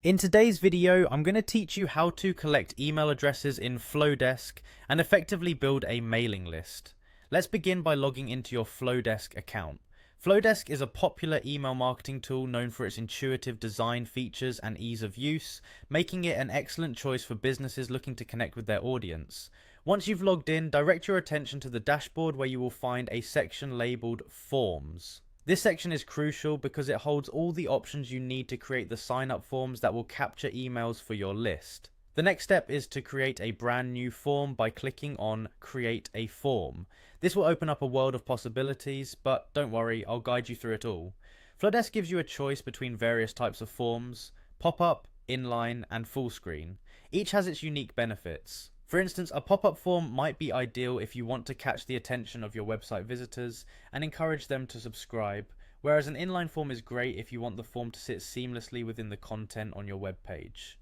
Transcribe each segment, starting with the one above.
In today's video, I'm going to teach you how to collect email addresses in Flodesk and effectively build a mailing list. Let's begin by logging into your Flodesk account. Flodesk is a popular email marketing tool known for its intuitive design features and ease of use, making it an excellent choice for businesses looking to connect with their audience. Once you've logged in, direct your attention to the dashboard where you will find a section labeled Forms. This section is crucial because it holds all the options you need to create the sign-up forms that will capture emails for your list. The next step is to create a brand new form by clicking on Create a Form. This will open up a world of possibilities, but don't worry, I'll guide you through it all. Flodesk gives you a choice between various types of forms: pop-up, inline, and full screen. Each has its unique benefits. For instance, a pop-up form might be ideal if you want to catch the attention of your website visitors and encourage them to subscribe, whereas an inline form is great if you want the form to sit seamlessly within the content on your web page.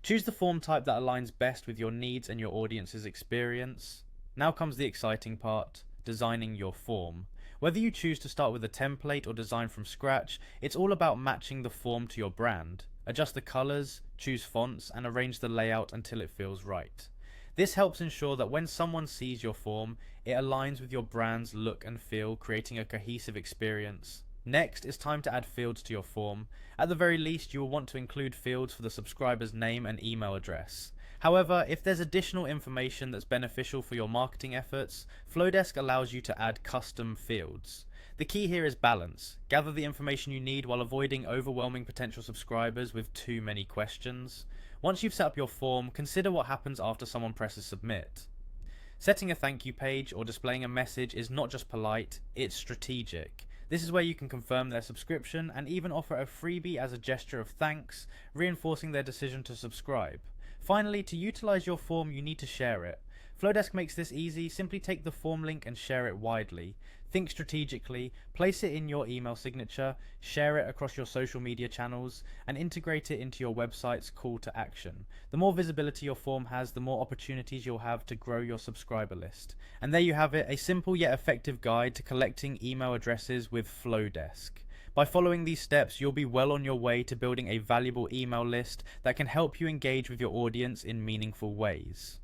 Choose the form type that aligns best with your needs and your audience's experience. Now comes the exciting part: designing your form. Whether you choose to start with a template or design from scratch, it's all about matching the form to your brand. Adjust the colors, choose fonts, and arrange the layout until it feels right. This helps ensure that when someone sees your form, it aligns with your brand's look and feel, creating a cohesive experience. Next, it's time to add fields to your form. At the very least, you will want to include fields for the subscriber's name and email address. However, if there's additional information that's beneficial for your marketing efforts, Flodesk allows you to add custom fields. The key here is balance. Gather the information you need while avoiding overwhelming potential subscribers with too many questions. Once you've set up your form, consider what happens after someone presses submit. Setting a thank you page or displaying a message is not just polite, it's strategic. This is where you can confirm their subscription and even offer a freebie as a gesture of thanks, reinforcing their decision to subscribe. Finally, to utilize your form, you need to share it. Flodesk makes this easy. Simply take the form link and share it widely. Think strategically, place it in your email signature, share it across your social media channels, and integrate it into your website's call to action. The more visibility your form has, the more opportunities you'll have to grow your subscriber list. And there you have it, a simple yet effective guide to collecting email addresses with Flodesk. By following these steps, you'll be well on your way to building a valuable email list that can help you engage with your audience in meaningful ways.